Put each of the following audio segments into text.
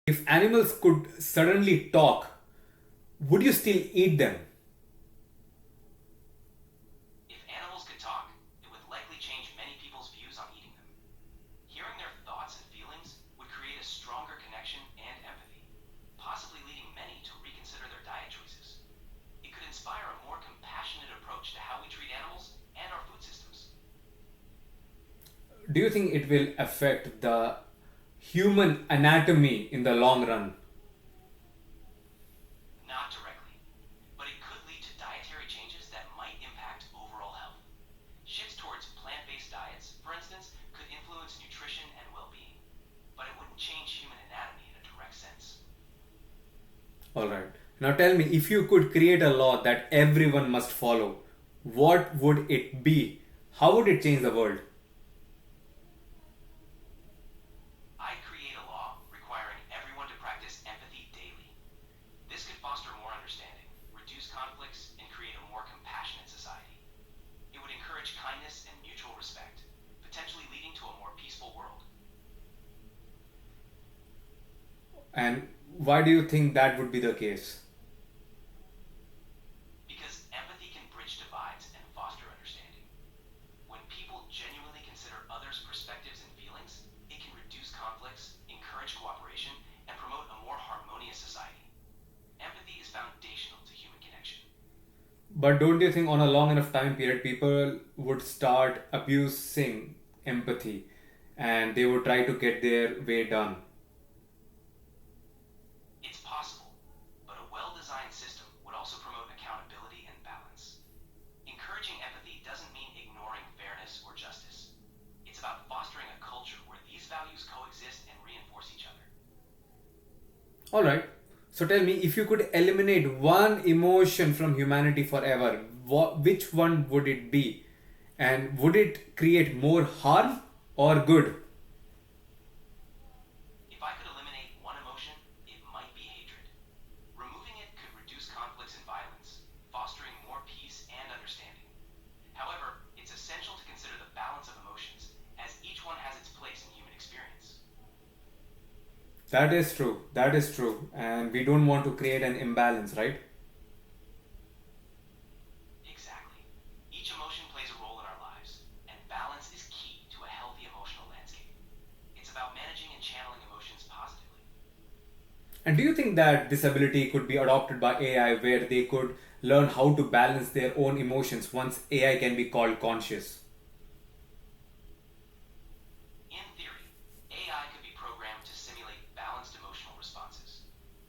If animals could suddenly talk, would you still eat them? If animals could talk, it would likely change many people's views on eating them. Hearing their thoughts and feelings would create a stronger connection and empathy, possibly leading many to reconsider their diet choices. It could inspire a more compassionate approach to how we treat animals and our food systems. Do you think it will affect the human anatomy in the long run? Not directly, but it could lead to dietary changes that might impact overall health. Shifts towards plant based diets, for instance, could influence nutrition and well being, but it wouldn't change human anatomy in a direct sense. All right. Now tell me, if you could create a law that everyone must follow, what would it be? How would it change the world? I'd create a law requiring everyone to practice empathy daily. This could foster more understanding, reduce conflicts, and create a more compassionate society. It would encourage kindness and mutual respect, potentially leading to a more peaceful world. And why do you think that would be the case? Because empathy can bridge divides and foster understanding. When people genuinely consider others' perspectives and feelings, it can reduce conflicts, encourage cooperation, and promote a more harmonious society. Empathy is foundational to human connection. But don't you think on a long enough time period, people would start abusing empathy and they would try to get their way done? It's possible, but a well designed system would also promote accountability and balance. Encouraging empathy doesn't mean ignoring fairness or justice. It's about fostering a culture where these values coexist and reinforce each other. All right. So tell me, if you could eliminate one emotion from humanity forever, which one would it be? And would it create more harm or good? If I could eliminate one emotion, it might be hatred. Removing it could reduce conflicts and violence, fostering more peace and understanding. However, it's essential to consider the balance of emotions, as each one has its place in human experience. That is true. That is true. And we don't want to create an imbalance, right? Exactly. Each emotion plays a role in our lives, and balance is key to a healthy emotional landscape. It's about managing and channeling emotions positively. And do you think that this ability could be adopted by AI where they could learn how to balance their own emotions once AI can be called conscious? In theory, AI could be programmed to simulate balanced emotional responses.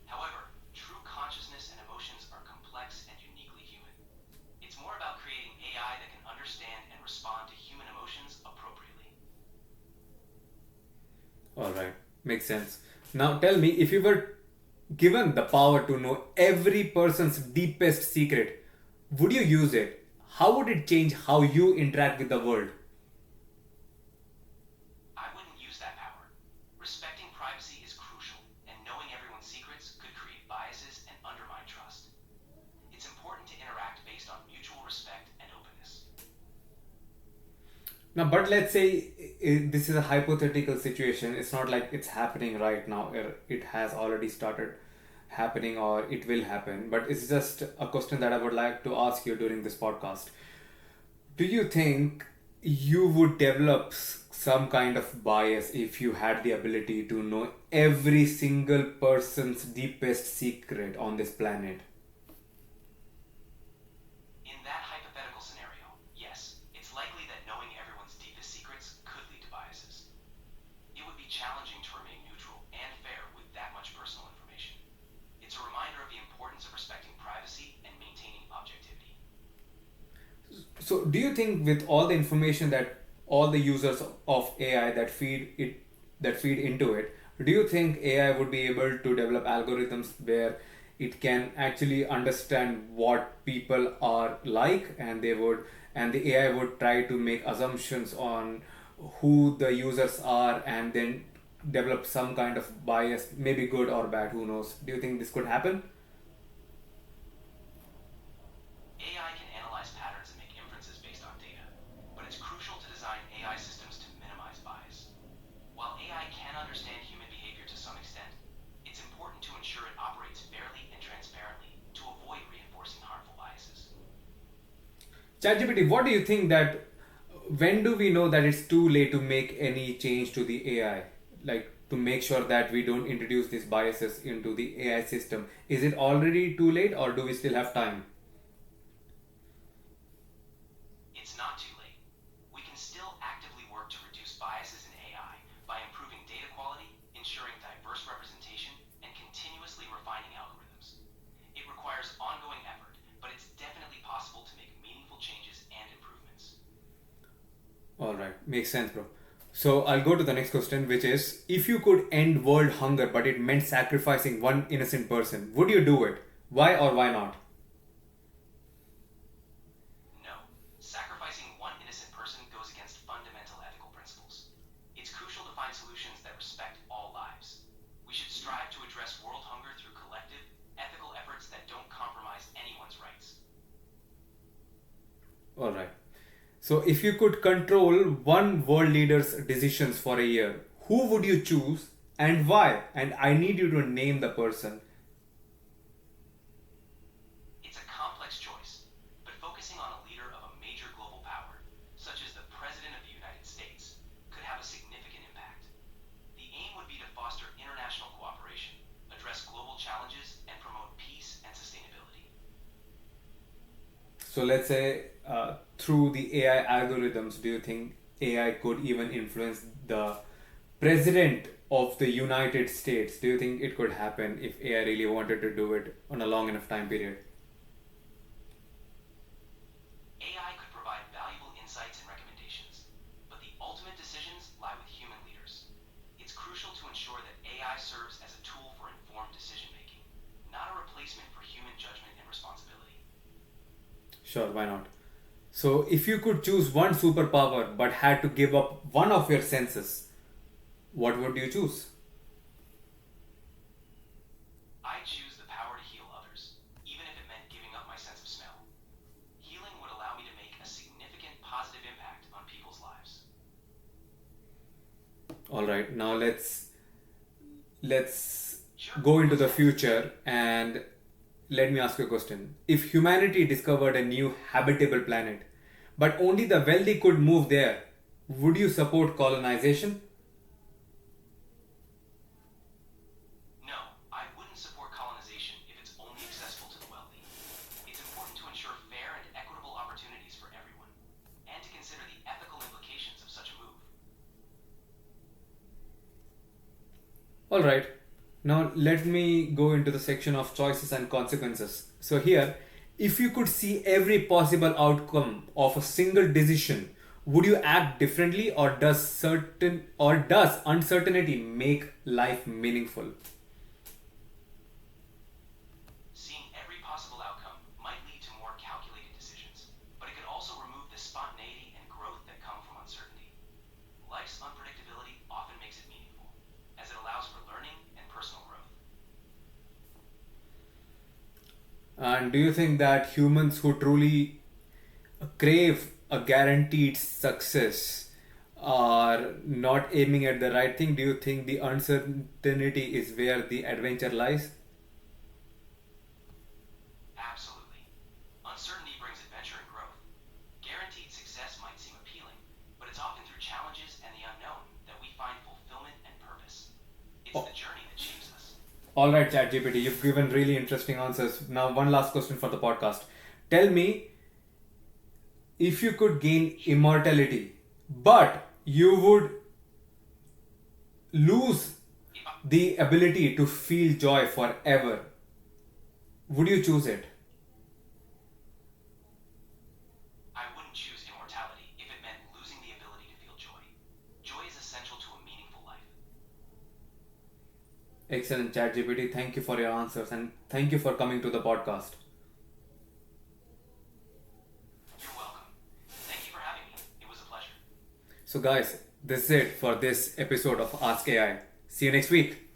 However, true consciousness and emotions are complex and uniquely human. It's more about creating AI that can understand and respond to human emotions appropriately. All right, makes sense. Now tell me, if you were given the power to know every person's deepest secret, would you use it? How would it change how you interact with the world? I wouldn't use that power. Respecting privacy is crucial, and knowing everyone's secrets could create biases and undermine trust. It's important to interact based on mutual respect and openness. Now, but let's say this is a hypothetical situation. It's not like it's happening right now. It has already started happening or it will happen. But it's just a question that I would like to ask you during this podcast. Do you think you would develop some kind of bias if you had the ability to know every single person's deepest secret on this planet? In that hypothetical scenario, yes, it's likely that knowing everyone's deepest secrets could lead to biases. It would be challenging to remain neutral and fair with that much personal information. It's a reminder of the importance of respecting privacy and maintaining objectivity. So, do you think with all the information that all the users of AI that feed into it, do you think AI would be able to develop algorithms where it can actually understand what people are like, and the AI would try to make assumptions on who the users are, and then develop some kind of bias, maybe good or bad, who knows? Do you think this could happen? AI can analyze patterns and make inferences based on data, but it's crucial to design AI systems to minimize bias. While AI can understand human behavior to some extent, it's ChatGPT, what do you think that when do we know that it's too late to make any change to the AI? Like to make sure that we don't introduce these biases into the AI system. Is it already too late or do we still have time? It's not too late. We can still actively work to reduce biases in AI by improving data quality, ensuring diverse representation, and continuously refining algorithms. It requires ongoing effort, but it's definitely possible to make meaningful changes and improvements. All right, makes sense, bro. So I'll go to the next question, which is if you could end world hunger but it meant sacrificing one innocent person, would you do it? Why or why not? No, sacrificing one innocent person goes against fundamental ethical principles. It's crucial to find solutions that respect all lives. We should strive to address world hunger through collective, ethical efforts that don't compromise anyone's rights. All right. So if you could control one world leader's decisions for a year, who would you choose and why? And I need you to name the person. It's a complex choice, but focusing on a leader of a major global power, such as the President of the United States, could have a significant impact. The aim would be to foster international cooperation, address global challenges, and promote peace and sustainability. So let's say through the AI algorithms, do you think AI could even influence the president of the United States? Do you think it could happen if AI really wanted to do it on a long enough time period? AI could provide valuable insights and recommendations, but the ultimate decisions lie with human leaders. It's crucial to ensure that AI serves as a tool for informed decision making, not a replacement for human judgment and responsibility. Sure, why not? So, if you could choose one superpower but had to give up one of your senses, what would you choose? I choose the power to heal others, even if it meant giving up my sense of smell. Healing would allow me to make a significant positive impact on people's lives. All right, now let's Sure. go into the future and let me ask you a question. If humanity discovered a new habitable planet, but only the wealthy could move there, would you support colonization? No, I wouldn't support colonization if it's only accessible to the wealthy. It's important to ensure fair and equitable opportunities for everyone, and to consider the ethical implications of such a move. All right. Now let me go into the section of choices and consequences. So here, if you could see every possible outcome of a single decision, would you act differently or does uncertainty make life meaningful? Seeing every possible outcome might lead to more calculated decisions, but it could also remove the spontaneity and growth that come from uncertainty. Life's unpredictability often makes it meaningful, as it allows for learning and personal growth. And do you think that humans who truly crave a guaranteed success are not aiming at the right thing? Do you think the uncertainty is where the adventure lies? Absolutely. Uncertainty brings adventure and growth. Guaranteed success might seem appealing, but it's often through challenges and the unknown that we find fulfillment and purpose. It's Oh, the journey that shapes us. all right, ChatGPT, you've given really interesting answers. Now, one last question for the podcast. Tell me, if you could gain immortality, but you would lose If I, the ability to feel joy forever, would you choose it? I wouldn't choose immortality if it meant losing the ability to feel joy. Joy is essential to a meaningful life. Excellent, ChatGPT. Thank you for your answers and thank you for coming to the podcast. You're welcome. Thank you for having me. It was a pleasure. So, guys, this is it for this episode of Ask AI. See you next week.